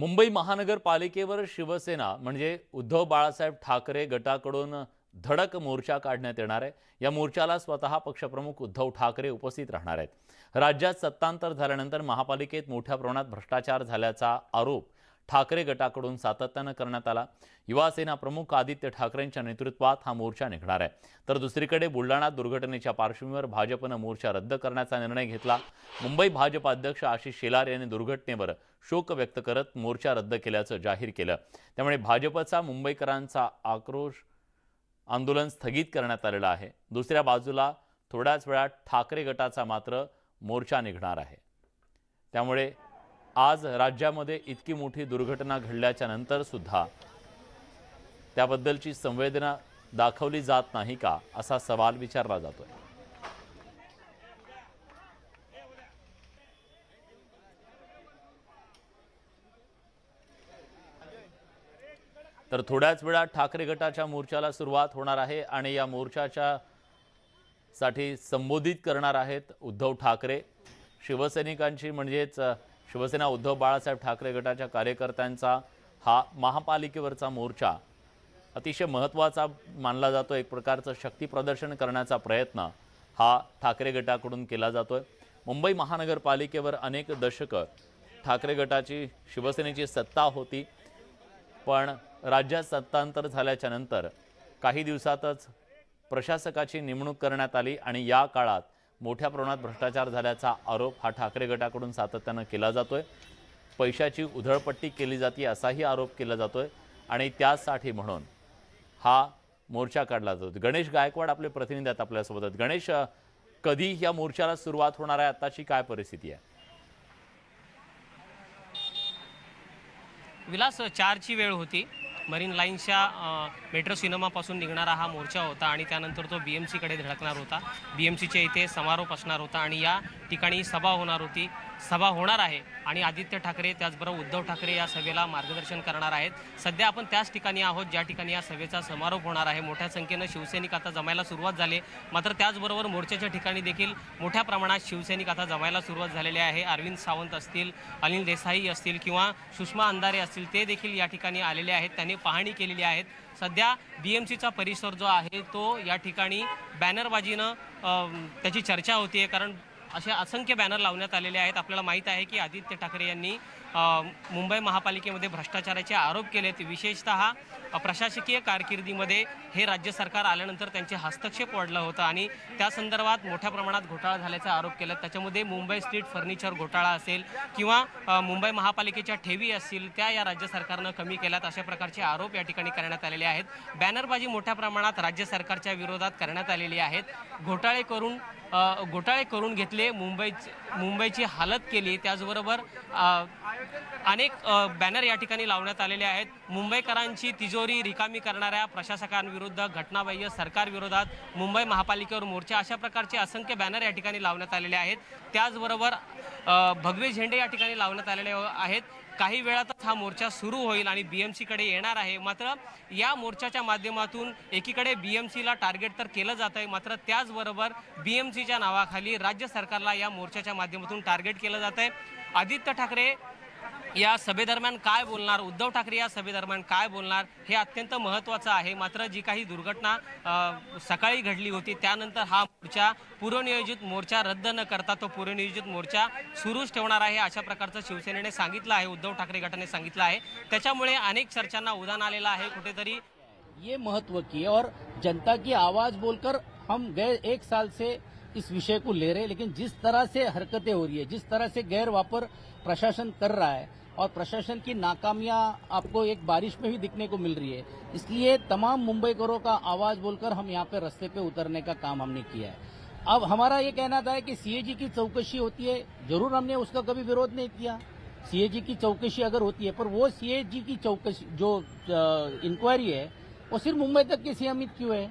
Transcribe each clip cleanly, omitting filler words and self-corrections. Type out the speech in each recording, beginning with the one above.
मुंबई महानगरपालिकेवर शिवसेना म्हणजे उद्धव बाळासाहेब ठाकरे गटाकडून धडक मोर्चा काढण्यात येणार आहे। या मोर्चाला स्वतः पक्षप्रमुख उद्धव ठाकरे उपस्थित राहणार आहेत। राज्यात सत्तांतर झाल्यानंतर महापालिकेत मोठ्या प्रमाणात भ्रष्टाचार झाल्याचा आरोप ठाकरे गटाकडून सातत्याने करण्यात आला। युवासेना प्रमुख आदित्य ठाकरेंच्या नेतृत्वात हा मोर्चा निघणार आहे। तर दुसरीकडे बुलढाणा दुर्घटनेच्या पार्श्वभूमीवर भाजपने मोर्चा रद्द करण्याचा निर्णय घेतला। मुंबई भाजप अध्यक्ष आशिष शेलार यांनी दुर्घटनेवर शोक व्यक्त करत मोर्चा रद्द केल्याचं जाहीर केलं। त्यामुळे भाजपचा मुंबईकरांचा आक्रोश आंदोलन स्थगित करण्यात आलेलं आहे। दुसऱ्या बाजूला थोड्याच वेळात ठाकरे गटाचा मात्र मोर्चा निघणार आहे। त्यामुळे आज राज्यामध्ये इतकी मोठी दुर्घटना घडल्याच्या नंतर सुद्धा त्याबद्दलची संवेदना दाखवली जात नाही का असा सवाल विचारला जातोय। तर थोड्याच वेळात ठाकरे गटाच्या मोर्चाला सुरुवात होणार आहे आणि या मोर्चाच्या साठी संबोधित करणार आहेत उद्धव ठाकरे। शिवसैनिकांची म्हणजेच शिवसेना उद्धव बाळासाहेब ठाकरे गटाच्या कार्यकर्त्यांचा हा महापालिकेवरचा मोर्चा अतिशय महत्त्वाचा मानला जातो। एक प्रकारचं शक्ती प्रदर्शन करण्याचा प्रयत्न हा ठाकरे गटाकडून केला जातोय। मुंबई महानगरपालिकेवर अनेक दशकं ठाकरे गटाची शिवसेनेची सत्ता होती, पण राज्यात सत्तांतर झाल्याच्या नंतर काही दिवसातच प्रशासकाची नेमणूक करण्यात आली आणि या काळात मोठ्या प्रमाणात भ्रष्टाचार झाल्याचा आरोप हा ठाकरे गटाकडून सातत्याने केला जातोय। पैशाची उधळपट्टी केली जाते असाही आरोप केला जातोय आणि त्यासाठी म्हणून हा मोर्चा काढला जातो। गणेश गायकवाड आपले प्रतिनिधी आहेत आपल्यासोबत आहेत। गणेश, कधी या मोर्चाला सुरुवात होणार आहे, आताची काय परिस्थिती आहे? विलास 4ची वेळ होती। मरीन लाईन्सच्या मेट्रो सिनेमापासून निघणारा हा मोर्चा होता आणि त्यानंतर तो BMCकडे धडकणार होता। BMCच्या इथे समारोप असणार होता आणि या ठिकाणी सभा होणार आहे आणि आदित्य ठाकरे त्याचबरोबर उद्धव ठाकरे या सभेला मार्गदर्शन करणार आहेत। सध्या आपण त्याच ठिकाणी आहोत ज्या ठिकाणी या सभेचा समारोप होणार आहे। मोठ्या संख्येने शिवसैनिक आता जमायला सुरुवात झाली, मात्र त्याचबरोबर मोर्चाच्या ठिकाणी देखील मोठ्या प्रमाणात शिवसैनिक आता जमायला सुरुवात झालेले आहे। अरविंद सावंत असतील, अनिल देसाई असतील किंवा सुषमा अंधारे असतील, ते देखील या ठिकाणी आलेले आहेत। त्यांनी पाहणी केलेली आहे। सध्या BMCचा परिसर जो आहे तो या ठिकाणी बॅनरबाजीनं त्याची चर्चा होती, कारण असे असंख्य बॅनर लावण्यात आलेले आहेत। आपल्याला माहीत आहे की आदित्य ठाकरे यांनी मुंबई महापालिकेमध्ये भ्रष्टाचाराचे आरोप केलेत। विशेषतः प्रशासकीय कारकिर्दीमध्ये हे राज्य सरकार आल्यानंतर त्यांचे हस्तक्षेप वाढलं होतं आणि त्या संदर्भात मोठ्या प्रमाणात घोटाळा झाल्याचा आरोप केला। त्याच्यामध्ये मुंबई स्ट्रीट फर्निचर घोटाळा असेल किंवा मुंबई महापालिकेच्या ठेवी असतील त्या या राज्य सरकारनं कमी केल्यात, अशा प्रकारचे आरोप या ठिकाणी करण्यात आलेले आहेत। बॅनरबाजी मोठ्या प्रमाणात राज्य सरकारच्या विरोधात करण्यात आलेली आहेत। घोटाळे करून घेतले, मुंबईची हालत केली। त्याचबरोबर अनेक बॅनर या ठिकाणी लावण्यात आलेले आहेत। मुंबईकरांची तिजोरी रिकामी करणाऱ्या प्रशासकांविरुद्ध, घटनाबाह्य सरकारविरोधात मुंबई महापालिकेवर मोर्चा, अशा प्रकारचे असंख्य बॅनर या ठिकाणी लावण्यात आलेले आहेत। त्याचबरोबर भगवे झेंडे या ठिकाणी लावण्यात आलेले आहेत। काही वेळातच हा मोर्चा सुरू होईल आणि BMCकडे येणार आहे। मात्र या मोर्चाच्या माध्यमातून एकीकडे BMCला टार्गेट तर केलं जात आहे, मात्र त्याचबरोबर BMCच्या नावाखाली राज्य सरकारला या मोर्चाच्या माध्यमातून टार्गेट केलं जात आहे। आदित्य ठाकरे या सभेदरम्यान काय बोलणार, उद्धव ठाकरे या सभेदरम्यान काय बोलणार, हे अत्यंत महत्त्वाचं आहे। मात्र जी काही दुर्घटना सकाळी घडली होती त्यानंतर हा मोर्चा पूर्वनियोजित मोर्चा रद्द न करता तो पूर्वनियोजित मोर्चा सुरूच ठेवणार आहे, अशा प्रकारचं शिवसेनेने सांगितलं आहे, उद्धव ठाकरे गटाने सांगितलं आहे। त्याच्यामुळे अनेक चर्चांना उधाण आलेलं आहे। कुठेतरी ये महत्व की और जनता की आवाज बोलकर हम गए 1 साल से इस विषय को ले रहे हैं, लेकिन जिस तरह से हरकतें हो रही है, जिस तरह से गैर वापर प्रशासन कर रहा है और प्रशासन की नाकामियां आपको एक बारिश में भी दिखने को मिल रही है, इसलिए तमाम मुंबईकरों का आवाज बोलकर हम यहाँ पे रास्ते पे उतरने का काम हमने किया है। अब हमारा ये कहना था कि CAG की चौकसी होती है, जरूर हमने उसका कभी विरोध नहीं किया। CAG की चौकसी अगर होती है, पर वो CAG की चौकसी जो इंक्वायरी है वो सिर्फ मुंबई तक की सीमित क्यों है?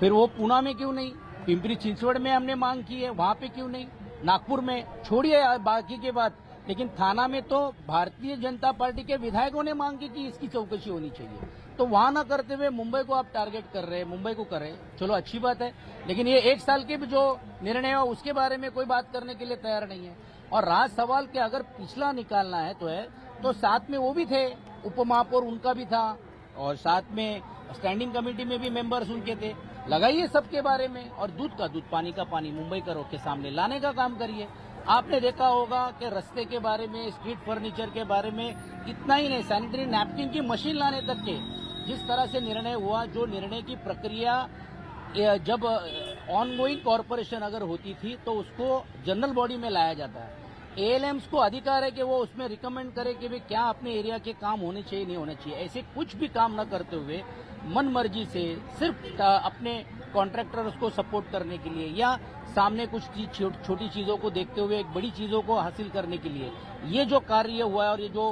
फिर वो पूना में क्यों नहीं? पिंपरी चिंचवड़ में हमने मांग की है, वहां पे क्यों नहीं? नागपुर में छोड़िए बाकी के बात, लेकिन थाना में तो भारतीय जनता पार्टी के विधायकों ने मांग की कि इसकी चौकसी होनी चाहिए। तो वहां न करते हुए मुंबई को आप टारगेट कर रहे हैं, मुंबई को कर रहे हैं, चलो अच्छी बात है, लेकिन ये 1 साल के जो निर्णय है उसके बारे में कोई बात करने के लिए तैयार नहीं है। और रहा सवाल कि अगर पिछला निकालना है तो है तो साथ में वो भी थे, उपमहापौर उनका भी था और साथ में स्टैंडिंग कमेटी में भी मेंबर्स उनके थे। लगाइए सबके बारे में और दूध का दूध पानी का पानी मुंबई करो के सामने लाने का काम करिए। आपने देखा होगा कि रास्ते के बारे में, स्ट्रीट फर्नीचर के बारे में, इतना ही नहीं, सैनिटरी नैपकिन की मशीन लाने तक के जिस तरह से निर्णय हुआ, जो निर्णय की प्रक्रिया जब ऑनगोइंग कॉरपोरेशन अगर होती थी तो उसको जनरल बॉडी में लाया जाता है। एएलएम्स को अधिकार है कि वो उसमें रिकमेंड करे कि भाई क्या अपने एरिया के काम होने चाहिए, नहीं होने चाहिए। ऐसे कुछ भी काम न करते हुए मन मर्जी से सिर्फ अपने कॉन्ट्रैक्टर्स को सपोर्ट करने के लिए या सामने कुछ छोटी चीजों को देखते हुए एक बड़ी चीजों को हासिल करने के लिए ये जो कार्य हुआ है और ये जो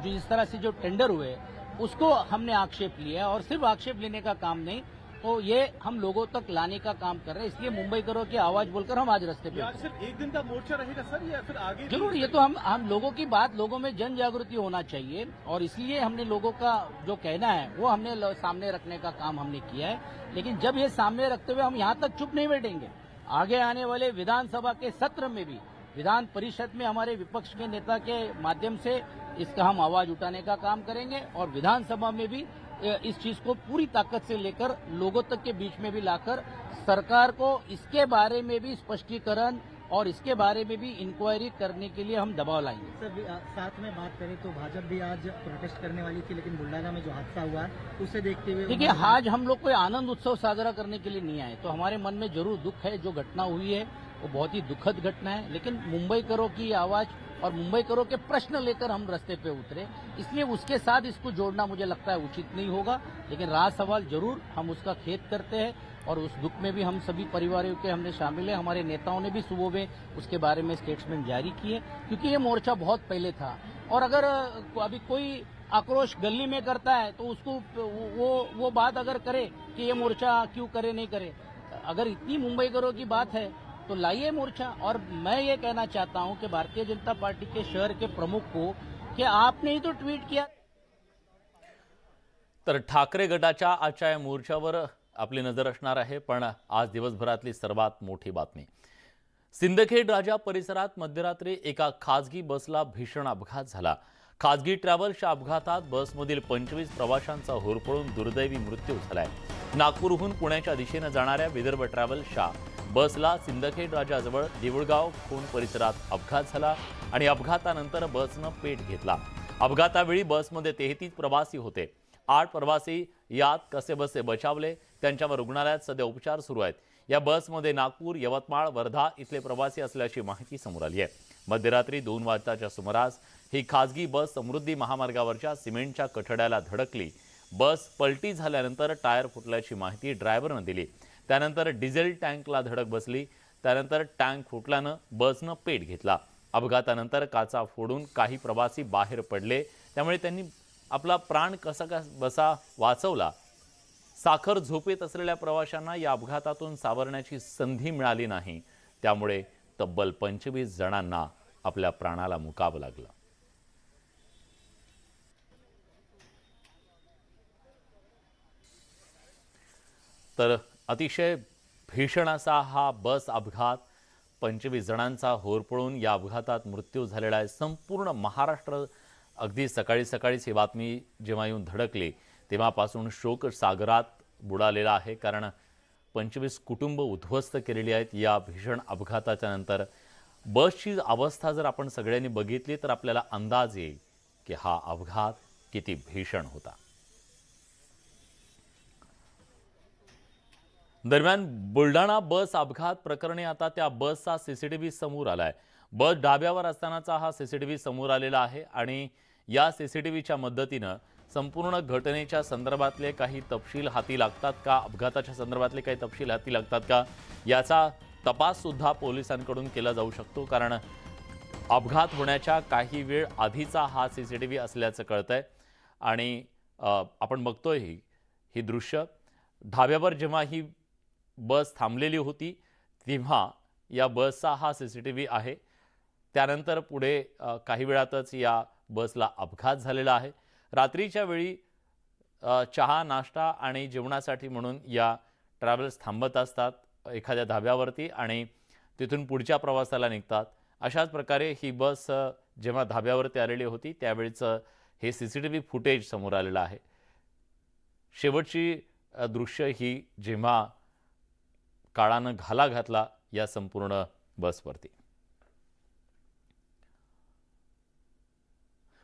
इस तरह से जो टेंडर हुए उसको हमने आक्षेप लिया और सिर्फ आक्षेप लेने का काम नहीं, तो ये हम लोगों तक लाने का काम कर रहे हैं। इसलिए मुंबई करो की आवाज बोलकर हम आज रास्ते पे। आज सिर्फ एक दिन का मोर्चा रहेगा सर या फिर आगे? जरूर, ये तो हम लोगों की बात, लोगों में जन जागृति होना चाहिए और इसलिए हमने लोगों का जो कहना है वो हमने सामने रखने का काम हमने किया है। लेकिन जब ये सामने रखते हुए हम यहाँ तक चुप नहीं बैठेंगे। आगे आने वाले विधानसभा के सत्र में भी, विधान परिषद में हमारे विपक्ष के नेता के माध्यम से इसका हम आवाज उठाने का काम करेंगे और विधानसभा में भी इस चीज को पूरी ताकत से लेकर लोगों तक के बीच में भी लाकर सरकार को इसके बारे में भी स्पष्टीकरण और इसके बारे में भी इंक्वायरी करने के लिए हम दबाव लाएंगे। सर, साथ में बात करें तो भाजपा भी आज प्रोटेस्ट करने वाली थी, लेकिन बुल्डाना में जो हादसा हुआ है उसे देखते हुए देखिए, आज हम लोग कोई आनंद उत्सव साजरा करने के लिए नहीं आए, तो हमारे मन में जरूर दुख है। जो घटना हुई है वो बहुत ही दुखद घटना है, लेकिन मुंबई करो की आवाज और मुंबई करो के प्रश्न लेकर हम रास्ते पे उतरे, इसलिए उसके साथ इसको जोड़ना मुझे लगता है उचित नहीं होगा। लेकिन रहा सवाल, जरूर हम उसका खेद करते हैं और उस दुख में भी हम सभी परिवारों के हमने शामिल है। हमारे नेताओं ने भी सुबह में उसके बारे में स्टेटमेंट जारी किए, क्योंकि ये मोर्चा बहुत पहले था और अगर अभी कोई आक्रोश गली में करता है तो उसको वो बात अगर करे कि ये मोर्चा क्यों करे नहीं करे, अगर इतनी मुंबई करो की बात है तो लाइए मोर्चा। और मैं ये कहना चाहता हूं कि भारतीय जनता पार्टी के शहर के प्रमुख को कि आपने ही तो ट्वीट किया। तर ठाकरे गटाच्या आजच्या या मोर्चावर आपली नजर असणार आहे, पण आज दिवसभरातली सर्वात मोठी बातमी, सिंदखेड राजा परिसरात मध्यरात्री एका खासगी बसला भीषण अपघात झाला। खासगी ट्रॅव्हल्सच्या अपघातात बसमधील 25 प्रवाशांचा होरपळून दुर्दैवी मृत्यू झालाय। नागपूरहून पुण्याच्या दिशेने जाणाऱ्या विदर्भ ट्रॅव्हल्सच्या बसला सिंदखेड राजाजवळ देऊळगाव खून परिसरात अपघात झाला आणि अपघातानंतर बसनं पेट घेतला। अपघातावेळी बसमध्ये 33 प्रवासी होते। 8 प्रवासी यात कसेबसे बचावले, त्यांच्यावर रुग्णालयात सध्या उपचार सुरू आहेत। या बसमध्ये नागपूर, यवतमाळ, वर्धा इथले प्रवासी असल्याची माहिती समोर आली आहे। मध्यरात्री 2 वाजताच्या सुमारास ही खासगी बस समृद्धी महामार्गावरच्या सिमेंटच्या कठड्याला धडकली। बस पलटी झाल्यानंतर टायर फुटल्याची माहिती ड्रायव्हरने दिली। त्यानंतर डिझेल टँकला धडक बसली। त्यानंतर टँक फुटल्यानं बसनं पेट घेतला। अपघातानंतर काचा फोडून काही प्रवासी बाहेर पडले, त्यामुळे त्यांनी आपला प्राण कसा वाचवला। साखर झोपेत असलेल्या प्रवाशांना या अपघातातून सावरण्याची संधी मिळाली नाही, त्यामुळे तब्बल 25 जणांना आपल्या प्राणाला मुकावं लागलं। तर अतिशय भीषण असा हा बस अपघात, 25 जणांचा होरपळून या अपघातात मृत्यू झालेला आहे। संपूर्ण महाराष्ट्र अगदी सकाळी सकाळीच ही बातमी जेव्हा येऊन धडकली तेव्हापासून शोक सागरात बुडालेला आहे, कारण 25 कुटुंब उद्ध्वस्त केलेली आहेत या भीषण अपघाताच्या नंतर। बसची अवस्था जर आपण सगळ्यांनी बघितली तर आपल्याला अंदाज येईल की हा अपघात किती भीषण होता। दरम्यान बुलढाणा बस अपघात प्रकरणी आता त्या बसचा सीसीटीव्ही समोर आलाय। बस डाब्यावर असतानाचा हा सीसीटीव्ही समोर आलेला आहे आणि या सीसीटीव्हीच्या मदतीने संपूर्ण घटनेच्या संदर्भातले काही तपशील हाती लागतात का, अपघाताच्या संदर्भातले काही तपशील हाती लागतात का, याचा तपास सुद्धा पोलिसांकडून केला जाऊ शकतो, कारण अपघात होण्याच्या काही वेळ आधीचा हा सीसीटीव्ही असल्याचं कळतंय। आणि आपण बघतोय ही दृश्य ढाब्यावर जेव्हा ही बस थांबलेली होती तेव्हा या बसचा हा सीसीटीव्ही आहे। त्यानंतर पुढे काही वेळातच या बसला अपघात झालेला आहे। रात्रीच्या वेळी चहा, नाश्ता आणि जेवणासाठी म्हणून या ट्रॅव्हल्स थांबत असतात एखाद्या धाब्यावरती आणि तिथून पुढच्या प्रवासाला निघतात। अशाच प्रकारे ही बस जेव्हा धाब्यावरती आलेली होती त्यावेळीचं हे CCTV फुटेज समोर आलेलं आहे. शेवटची दृश्य ही जेव्हा काळानं घाला घातला या संपूर्ण बसवरती.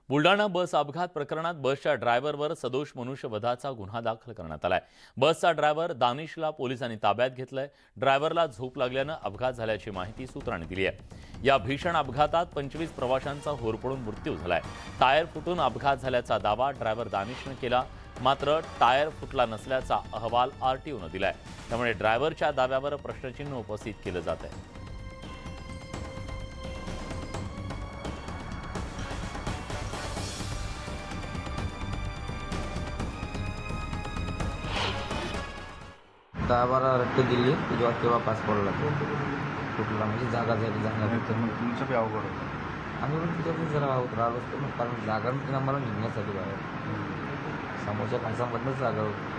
बुलढाणा बस अपघात प्रकरणात बसच्या ड्रायव्हरवर सदोष मनुष्यवधाचा गुन्हा दाखल करण्यात आलाय. बसचा ड्रायव्हर दानिशला पोलिसांनी ताब्यात घेतलंय. ड्रायव्हरला झोप लागल्यानं अपघात झाल्याची माहिती सूत्रांनी दिली आहे. या भीषण अपघातात 25 प्रवाशांचा होरपळून मृत्यू झालाय. टायर फुटून अपघात झाल्याचा दावा ड्रायव्हर दानिशनं केला. मात्र टायर फुटला नसल्याचा अहवाल RTOनं दिलाय. त्यामुळे ड्रायव्हरच्या दाव्यावर प्रश्नचिन्ह उपस्थित केलं जात आहे. दहा-बारा रट्टे दिली तेव्हा पास पडला तो कुठला म्हणजे जागा झाली जागा मग तुमचं बी अवघड होतं. आम्ही पण तिथे जरा राहिलो असतो ना कारण जागा नव्हती आम्हाला निघण्यासाठी बाहेर समोरच्या माणसांमधनंच जागा होती.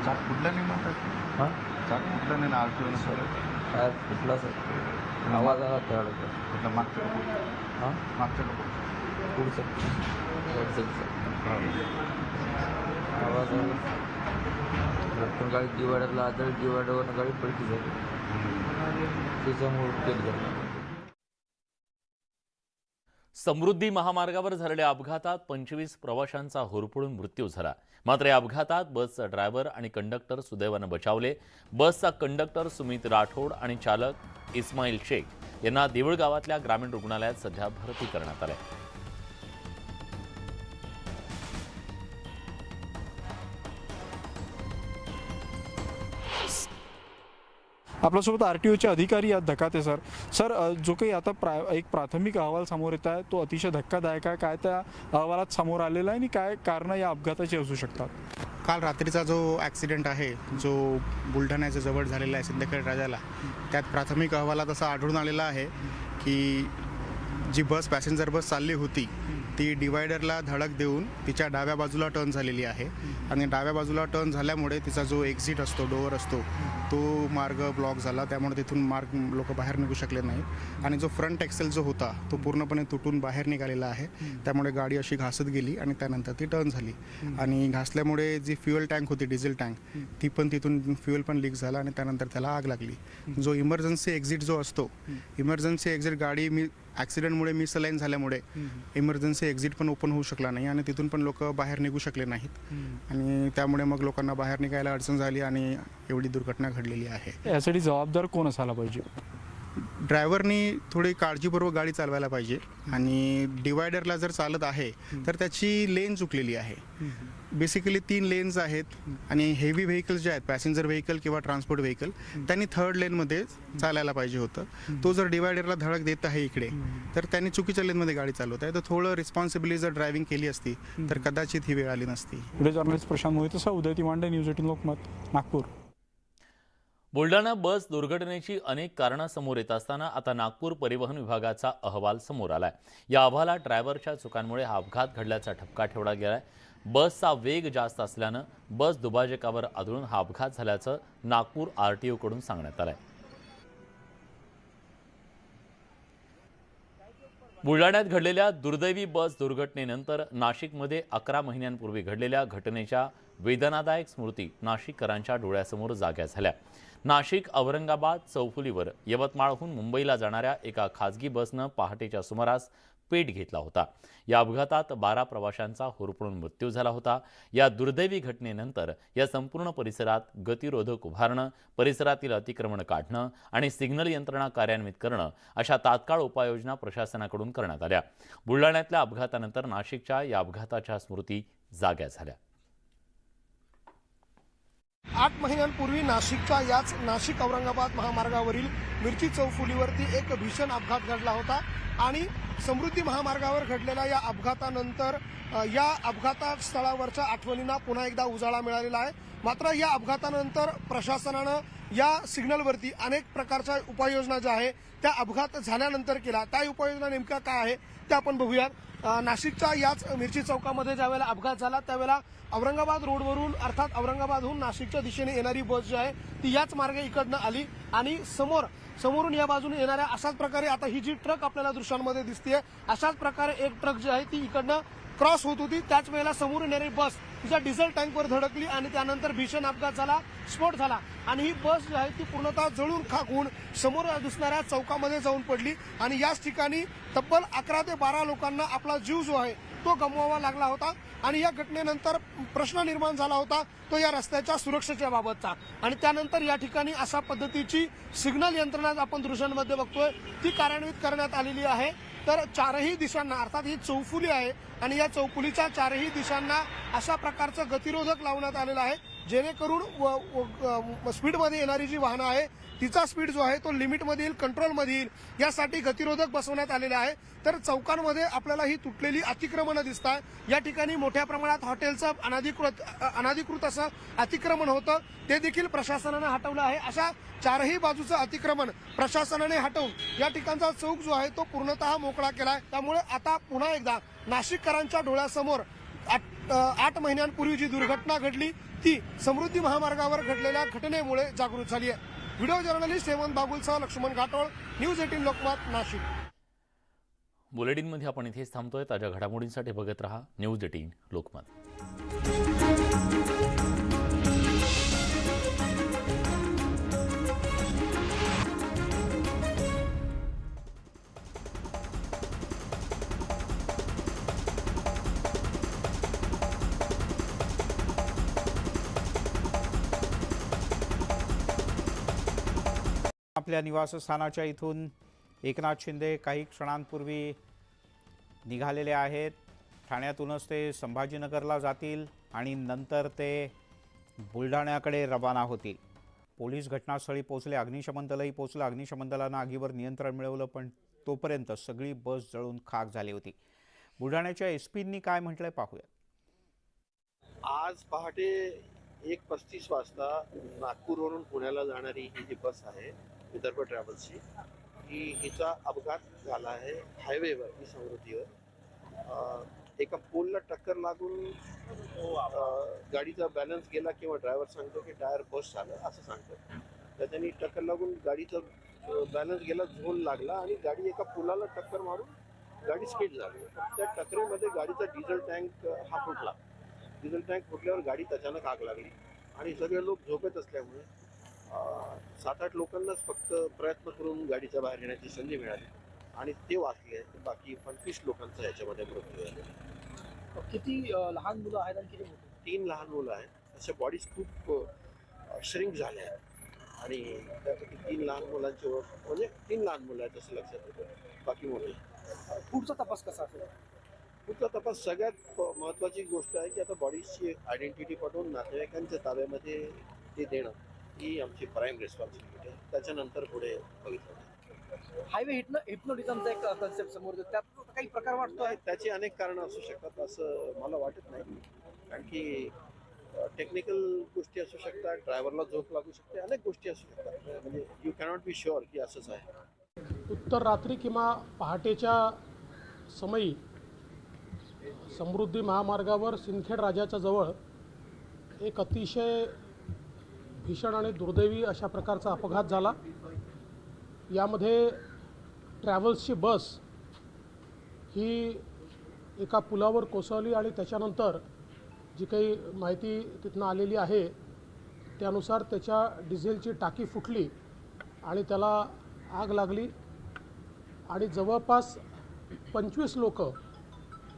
चाक कुठला नाही म्हणतात हां चाक कुठला नाही ना RTOनं सर काय कुठला सर आवाज आला खेळाडू कुठला मागच्या हां मागच्या लोक पुढचं आवाज आला रक्कम गाडी डिवायडरला आदळ डिवायडरवरनं गाडी पलटी झाली त्याच्यामुळे केली जाते. समृद्धी महामार्गावर झालेल्या अपघातात 25 प्रवाशांचा होरपळून मृत्यू झाला. मात्र या अपघातात बसचा ड्रायव्हर आणि कंडक्टर सुदैवानं बचावले. बसचा कंडक्टर सुमित राठोड आणि चालक इस्माईल शेख यांना देऊळ गावातल्या ग्रामीण रुग्णालयात सध्या भरती करण्यात आले. आपल्यासोबत RTOचे अधिकारी आहेत धकाते सर. जो काही आता एक प्राथमिक अहवाल समोर येत आहे तो अतिशय धक्कादायक आहे. काय त्या अहवालात समोर आलेला आहे आणि काय कारणं या अपघाताची असू शकतात? काल रात्रीचा जो ॲक्सिडेंट आहे जो बुलढाण्याच्या जवळ झालेला आहे सिंदखेड राजाला त्यात प्राथमिक अहवालात असं आढळून आलेलं आहे की जी बस पॅसेंजर बस चालली होती ती डिवायडरला धडक देऊन तिच्या डाव्या बाजूला टर्न झालेली आहे आणि डाव्या बाजूला टर्न झाल्यामुळे तिचा जो एक्झिट असतो डोअर असतो तो मार्ग ब्लॉक झाला. त्यामुळे तिथून लोक बाहेर निघू शकले नाहीत आणि जो फ्रंट एक्सेल जो होता तो पूर्णपणे तुटून बाहेर निघालेला आहे. त्यामुळे गाडी अशी घासत गेली आणि त्यानंतर ती टर्न झाली आणि घासल्यामुळे जी फ्युएल टँक होती डिझेल टँक ती पण तिथून फ्युएल पण लीक झाला आणि त्यानंतर त्याला आग लागली. जो इमर्जन्सी एक्झिट जो असतो इमर्जन्सी एक्झिट गाडी ॲक्सिडेंटमुळे मिसअलाइन झाल्यामुळे इमर्जन्सी एक्झिट पण ओपन होऊ शकला नाही आणि तिथून पण लोक बाहेर निघू शकले नाहीत आणि त्यामुळे मग लोकांना बाहेर निघायला अडचण झाली आणि एवढी दुर्घटना घडलेली आहे. यासाठी जबाबदार कोण असायला पाहिजे? ड्रायव्हरनी थोडी काळजीपूर्वक गाडी चालवायला पाहिजे आणि डिवायडरला जर चालत आहे तर त्याची लेन चुकलेली आहे. बेसिकली 3 लेन्स आहेत आणि हेवी व्हेकल्स जे आहेत पॅसेंजर व्हेकल किंवा ट्रान्सपोर्ट व्हेकल त्यांनी थर्ड लेनमध्ये चालायला पाहिजे होतं. तो जर डिवायडरला धडक देत आहे इकडे तर त्यांनी चुकीच्या लेनमध्ये गाडी चालवत आहे. तर थोडं रिस्पॉन्सिबिलिटी जर ड्रायव्हिंग केली असती तर कदाचित ही वेळ आली नसती. पुढे जर्नलिस्ट प्रशांत मोहिते, उदय तिमांडे, न्यूज 18 लोकमत, नागपूर. बुलढाणा बस दुर्घटनेची अनेक कारणं समोर येत असताना आता नागपूर परिवहन विभागाचा अहवाल समोर आलाय. या अहवालात ड्रायव्हरच्या चुकांमुळे हा अपघात घडल्याचा ठपका ठेवला गेलाय. बसचा वेग जास्त असल्यानं बस दुभाजकावर आदळून हा अपघात झाल्याचं नागपूर RTO कडून सांगण्यात आलंय. बुलढाण्यात घडलेल्या दुर्दैवी बस दुर्घटनेनंतर नाशिकमध्ये 11 महिन्यांपूर्वी घडलेल्या घटनेच्या वेदनादायक स्मृती नाशिककरांच्या डोळ्यासमोर जाग्या झाल्या. नाशिक औरंगाबाद चौफुलीवर यवतमाळहून मुंबईला जाणाऱ्या एका खासगी बसनं पहाटेच्या सुमारास पेट घेतला होता. या अपघातात 12 प्रवाशांचा होरपळून मृत्यू झाला होता. या दुर्दैवी घटनेनंतर या संपूर्ण परिसरात गतिरोधक उभारणं, परिसरातील अतिक्रमण काढणं आणि सिग्नल यंत्रणा कार्यान्वित करणं अशा तात्काळ उपाययोजना प्रशासनाकडून करण्यात आल्या. बुलढाण्यातल्या अपघातानंतर नाशिकच्या या अपघाताच्या स्मृती जाग्या झाल्या. 8 महिन्यांपूर्वी नाशिकच्या याच नाशिक औरंगाबाद महामार्गावरील मिरची चौफुलीवरती एक भीषण अपघात घडला होता आणि समृद्धी महामार्गावर घडलेल्या या अपघातानंतर या अपघाता स्थळावरच्या आठवणींना पुन्हा एकदा उजाळा मिळालेला आहे. मात्र या अपघातानंतर प्रशासनानं या सिग्नलवरती अनेक प्रकारच्या उपाययोजना ज्या आहे त्या अपघात झाल्यानंतर केल्या. त्या उपाययोजना नेमक्या काय आहे त्या आपण बघूयात. नाशिकच्या याच मिरची चौकामध्ये ज्यावेळेला अपघात झाला त्यावेळेला औरंगाबाद रोडवरून अर्थात औरंगाबादहून नाशिकच्या दिशेने येणारी बस जी आहे ती याच मार्गे इकडनं आली आणि समोर समोरून या बाजूने येणाऱ्या अशाच प्रकारे आता ही जी ट्रक आपल्याला दृश्यांमध्ये दिसते अशाच प्रकारे एक ट्रक जी आहे ती इकडनं क्रॉस होत होती. त्याच वेळेला समोरून येणारी बस तिच्या डिझेल टँकवर धडकली आणि त्यानंतर भीषण अपघात झाला, स्फोट झाला आणि ही बस जी आहे ती पूर्णतः जळून खाक होऊन समोर दिसणाऱ्या चौकामध्ये जाऊन पडली आणि याच ठिकाणी तब्बल 11 ते 12 लोकांना आपला जीव जो आहे तो गमवावा लागला होता. आणि या घटनेनंतर प्रश्न निर्माण झाला होता तो या रस्त्याच्या सुरक्षेच्या बाबतचा आणि त्यानंतर या ठिकाणी अशा पद्धतीची सिग्नल यंत्रणा आपण दृश्यांमध्ये बघतोय ती कार्यान्वित करण्यात आलेली आहे. तर चारही दिशांना अर्थात ही चौफुली आहे आणि या चौफुलीच्या चारही दिशांना अशा प्रकारचं गतिरोधक लावण्यात आलेलं आहे जेणेकरून स्पीडमध्ये येणारी जी वाहनं आहे तिचा स्पीड जो आहे तो लिमिटमध्ये येईल, कंट्रोलमध्ये येईल यासाठी गतिरोधक बसवण्यात आलेले आहे. तर चौकांमध्ये आपल्याला ही तुटलेली अतिक्रमणं दिसत आहे. या ठिकाणी मोठ्या प्रमाणात हॉटेलचं अनाधिकृत असं अतिक्रमण होतं ते देखील प्रशासनानं हटवलं आहे. अशा चारही बाजूचं अतिक्रमण प्रशासनाने हटवून या ठिकाणचा चौक जो आहे तो पूर्णतः मोकळा केलाय. त्यामुळे आता पुन्हा एकदा नाशिककरांच्या डोळ्यासमोर 8 महिन्यांपूर्वी जी दुर्घटना घडली ती समृद्धी महामार्गावर घडलेल्या घटनेमुळे जागृत झाली आहे. व्हिडिओ जर्नलिस्ट हेमंत बागुलसह लक्ष्मण घाटोळ, न्यूज 18 लोकमत, नाशिक. बुलेटिनमध्ये आपण इथेच थांबतोय. ताज्या घडामोडींसाठी बघत रहा न्यूज 18 लोकमत. आपल्या निवासस्थानाच्या इथून एकनाथ शिंदे काही क्षणांपूर्वी निघालेले आहेत. ठाण्यातूनच ते संभाजीनगरला जातील आणि नंतर ते बुलढाण्याकडे रवाना होतील. पोलीस घटनास्थळी पोहोचले, अग्निशमन दलही पोहोचलं. अग्निशमन दलानं आगीवर नियंत्रण मिळवलं पण तोपर्यंत सगळी बस जळून खाक झाली होती. बुलढाण्याच्या एसपींनी काय म्हटलंय पाहूया. आज पहाटे 1:35 वाजता नागपूरवरून पुण्याला जाणारी ही जी बस आहे विदर्भ ट्रॅव्हल्सची हिचा अपघात झाला आहे हायवेवर ही समृद्धीवर. एका पोलला टक्कर लागून गाडीचा बॅलन्स गेला किंवा ड्रायव्हर सांगतो की टायर बस्ट झालं असं सांगतो. त्याच्यानी टक्कर लागून गाडीचा बॅलन्स गेला, झोल लागला आणि गाडी एका पुलाला टक्कर मारून गाडी स्किड झाली. त्या टक्करीमध्ये गाडीचा डिझेल टँक हा फुटला. डिझेल टँक फुटल्यावर गाडीत अचानक आग लागली आणि सगळे लोक झोपेत असल्यामुळे 7-8 लोकांनाच फक्त प्रयत्न करून गाडीच्या बाहेर येण्याची संधी मिळाली आणि ते वाचले. बाकी 25 लोकांचा याच्यामध्ये मृत्यू झाला. किती लहान मुलं आहेत आणि किती मोठी? 3 लहान मुलं आहेत. अशा बॉडीज खूप श्रिंक झाल्या आहेत आणि त्यापैकी 3 लहान मुलांची ओळख म्हणजे 3 लहान मुलं आहेत असं लक्षात येतं. बाकी मोठे. पुढचा तपास कसा असेल? पुढचा तपास सगळ्यात महत्त्वाची गोष्ट आहे की आता बॉडीजची आयडेंटिटी पाठवून नातेवाईकांच्या ताब्यामध्ये ते देणं ही आमची प्राईम रिस्पॉन्सिबिलिटी आहे. त्याच्यानंतर पुढे बघितलं. हायवे हिप्नोटिझमचा एक कन्सेप्ट समोर येतो, त्यात काही प्रकार वाटतो. त्याची अनेक कारणं असू शकतात असं मला वाटत नाही. कारण की टेक्निकल गोष्टी असू शकतात, ड्रायव्हरला झोप लागू शकते, अनेक गोष्टी असू शकतात. म्हणजे यू कॅनॉट बी शुअर की असंच आहे. उत्तर रात्री किंवा पहाटेच्या समयी समृद्धी महामार्गावर सिंदखेड राजाच्या जवळ एक अतिशय भीषण आणि दुर्दैवी अशा प्रकारचा अपघात झाला. यामध्ये ट्रॅव्हल्सची बस ही एका पुलावर कोसळली आणि त्याच्यानंतर जी काही माहिती तिथनं आलेली आहे त्यानुसार त्याच्या डिझेलची टाकी फुटली आणि त्याला आग लागली आणि जवळपास 25 लोक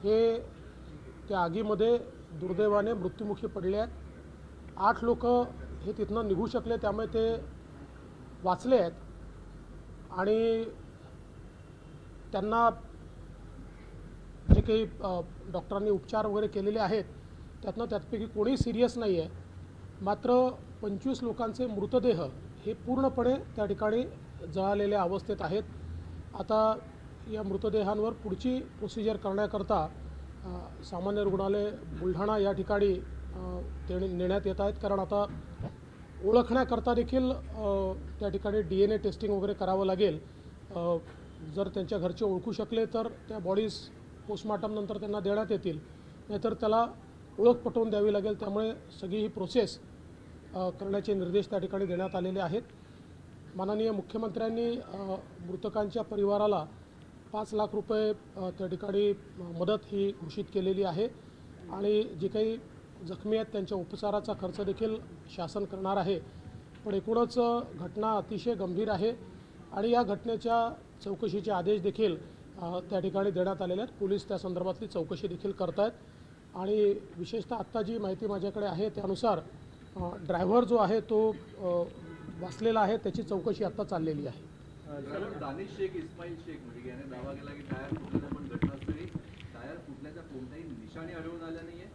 हे त्या आगीमध्ये दुर्दैवाने मृत्युमुखी पडले आहेत. 8 लोक हे तिथनं निघू शकले, त्यामुळे ते वाचले आहेत आणि त्यांना जे काही डॉक्टरांनी उपचार वगैरे केलेले आहेत त्यातपैकी कोणी सिरियस नाही आहे. मात्र 25 लोकांचे मृतदेह हे पूर्णपणे त्या ठिकाणी जळालेल्या अवस्थेत आहेत. आता या मृतदेहांवर पुढची प्रोसिजर करण्याकरता सामान्य रुग्णालय बुलढाणा या ठिकाणी ते नेण्यात येत आहेत. कारण आता ओळखण्याकरता देखील त्या ठिकाणी DNA टेस्टिंग वगैरे करावं लागेल. जर त्यांच्या घरचे ओळखू शकले तर त्या बॉडीज पोस्टमॉर्टम नंतर त्यांना देण्यात येतील, नाहीतर त्याला ओळख पटवून द्यावी लागेल. त्यामुळे सगळी ही प्रोसेस करण्याचे निर्देश त्या ठिकाणी देण्यात आलेले आहेत. माननीय मुख्यमंत्र्यांनी मृतकांच्या परिवाराला 5 लाख रुपये त्या ठिकाणी मदत ही घोषित केलेली आहे आणि जे काही जखमी आहेत त्यांच्या उपचाराचा खर्च देखील शासन करणार आहे. पण एकूणच घटना अतिशय गंभीर आहे आणि या घटनेच्या चौकशीचे आदेश देखील त्या ठिकाणी देण्यात आलेले आहेत. पोलीस त्या संदर्भातली चौकशी देखील करत आहेत आणि विशेषतः आत्ता जी माहिती माझ्याकडे आहे त्यानुसार ड्रायव्हर जो आहे तो वाचलेला आहे, त्याची चौकशी आत्ता चाललेली आहे. दानिश शेख, इस्माईल शेख म्हणजे याने दावा केला की टायर फुटल्याच्या पण घटनास्थळी टायर फुटल्याच्या कोणत्याही निशाणी आढळून आल्या नाहीये.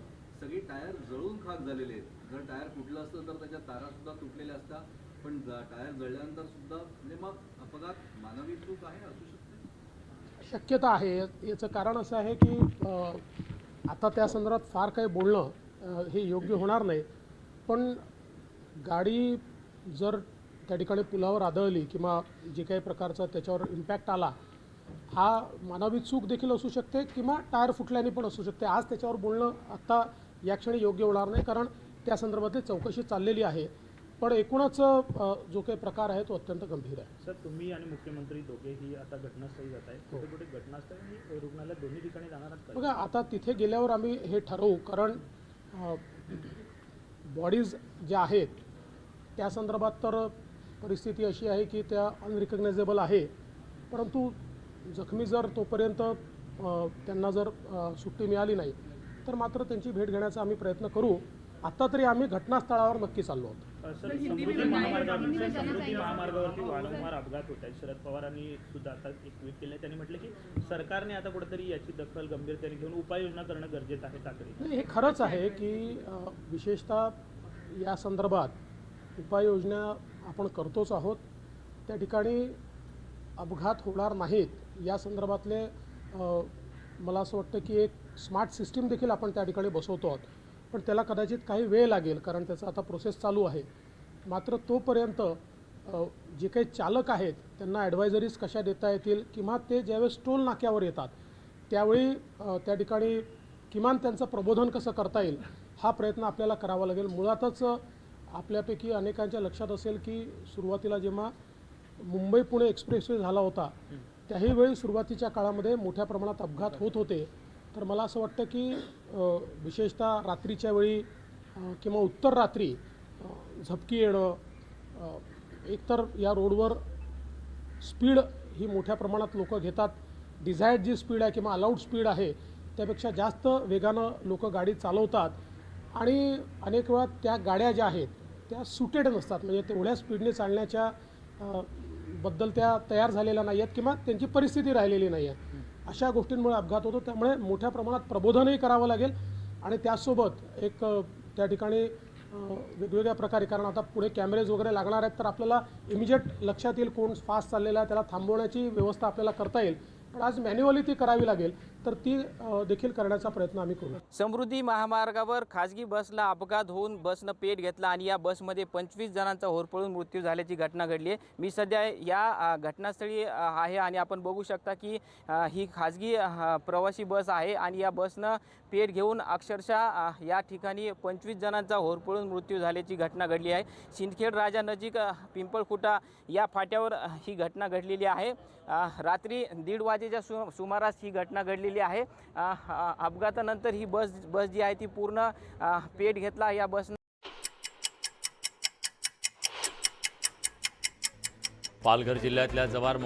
सगळी टायर जळून खाक झालेले आहेत. जर टायर फुटलं असतं तर त्याच्या तारा सुद्धा तुटलेल्या असतात, पण टायर जळल्यानंतर सुद्धा म्हणजे मग अपघात मानवी चूक आहे असू शकते. शक्यता आहे. याचं कारण असं आहे की आता त्या संदर्भात फार काही बोलणं हे योग्य होणार नाही. पण गाडी जर त्या ठिकाणी पुलावर आदळली किंवा जे काही प्रकारचा त्याच्यावर इम्पॅक्ट आला, हा मानवी चूक देखील असू शकते किंवा टायर फुटल्याने पण असू शकते. आज त्याच्यावर बोलणं आत्ता या क्षणी योग्य होणार नाही, कारण त्या संदर्भातली चौकशी चाललेली आहे. पण एकूणच जो काही प्रकार आहे तो अत्यंत गंभीर आहे. सर, तुम्ही आणि मुख्यमंत्री दोघेही आता घटनास्थळी जात आहे. कुठे कुठे घटनास्थळ आणि रुग्णालय दोन्ही ठिकाणी जाणार आहात? बघा, आता तिथे गेल्यावर आम्ही हे ठरवू, कारण बॉडीज ज्या आहेत त्या संदर्भात तर परिस्थिती अशी आहे की त्या अनरिकग्नायझेबल आहे. परंतु जखमी जर तोपर्यंत त्यांना जर सुट्टी मिळाली नाही तर मात्र त्यांची भेट घेण्याचा आम्ही प्रयत्न करू. आत्ता तरी आम्ही घटनास्थळावर नक्की चाललो आहोत. सर, समृद्धी महामार्गावरती वारंवार अपघात होत आहेत. शरद पवारांनी सुद्धा आता एक ट्विट केलं. त्यांनी म्हटलं की सरकारने आता कुठेतरी याची दखल गंभीरतेने घेऊन उपाययोजना करणं गरजेचं आहे. तातडीने हे खरंच आहे की विशेषतः या संदर्भात उपाययोजना आपण करतोच आहोत. त्या ठिकाणी अपघात होणार नाहीत या संदर्भातले मला असं वाटतं की एक स्मार्ट सिस्टीम देखील आपण त्या ठिकाणी बसवतो आहोत. पण त्याला कदाचित काही वेळ लागेल, कारण त्याचा आता प्रोसेस चालू आहे. मात्र तोपर्यंत जे काही चालक आहेत त्यांना ॲडवायझरीज कशा देता येतील किंवा ते ज्यावेळेस टोल नाक्यावर येतात त्यावेळी त्या ठिकाणी किमान त्यांचं प्रबोधन कसं करता येईल हा प्रयत्न आपल्याला करावा लागेल. मुळातच आपल्यापैकी अनेकांच्या लक्षात असेल की सुरुवातीला जेव्हा मुंबई पुणे एक्सप्रेसवे झाला होता त्याही वेळी सुरुवातीच्या काळामध्ये मोठ्या प्रमाणात अपघात होत होते. तर मला असं वाटतं की विशेषतः रात्रीच्या वेळी किंवा उत्तर रात्री झपकी येणं, एकतर या रोडवर स्पीड ही मोठ्या प्रमाणात लोक घेतात. डिझायर्ड जी स्पीड आहे किंवा अलाउड स्पीड आहे त्यापेक्षा जास्त वेगानं लोक गाडी चालवतात आणि अनेक वेळा त्या गाड्या ज्या आहेत त्या सुटेड नसतात, म्हणजे तेवढ्या स्पीडने चालण्याच्या बद्दल त्या तयार झालेल्या नाही आहेत किंवा त्यांची परिस्थिती राहिलेली नाही आहे. अशा गोष्टींमुळे अपघात होतो. त्यामुळे मोठ्या प्रमाणात प्रबोधनही करावं लागेल आणि त्यासोबत एक त्या ठिकाणी वेगवेगळ्या प्रकारे, कारण आता पुढे कॅमेरेज वगैरे लागणार आहेत तर आपल्याला इमिजिएट लक्षात येईल कोण फास्ट चाललेला आहे, त्याला थांबवण्याची व्यवस्था आपल्याला करता येईल. पण आज मॅन्युअली ती करावी लागेल, तर ती देखील करण्याचा प्रयत्न आम्ही करू. समृद्धी महामार्गावर खाजगी बसला अपघात होऊन बसनं पेट घेतला आणि या बसमध्ये 25 जणांचा होरपळून मृत्यू झाल्याची घटना घडली आहे. मी सध्या या घटनास्थळी आहे आणि आपण बघू शकता की ही खाजगी प्रवासी बस आहे आणि या बसनं पेट घेऊन अक्षरशः या ठिकाणी 25 जणांचा होरपळून मृत्यू झाल्याची घटना घडली आहे. सिंदखेड राजा नजीक पिंपळखुटा या फाट्यावर ही घटना घडलेली आहे. रात्री 1:30 वाजेच्या सुमारास ही घटना घडलेली आहे. अपघातानंतर ही बस जी आहे ती पूर्ण पेट घेतला. या बसनं पालघर जिल्ह्यातल्या जव्हार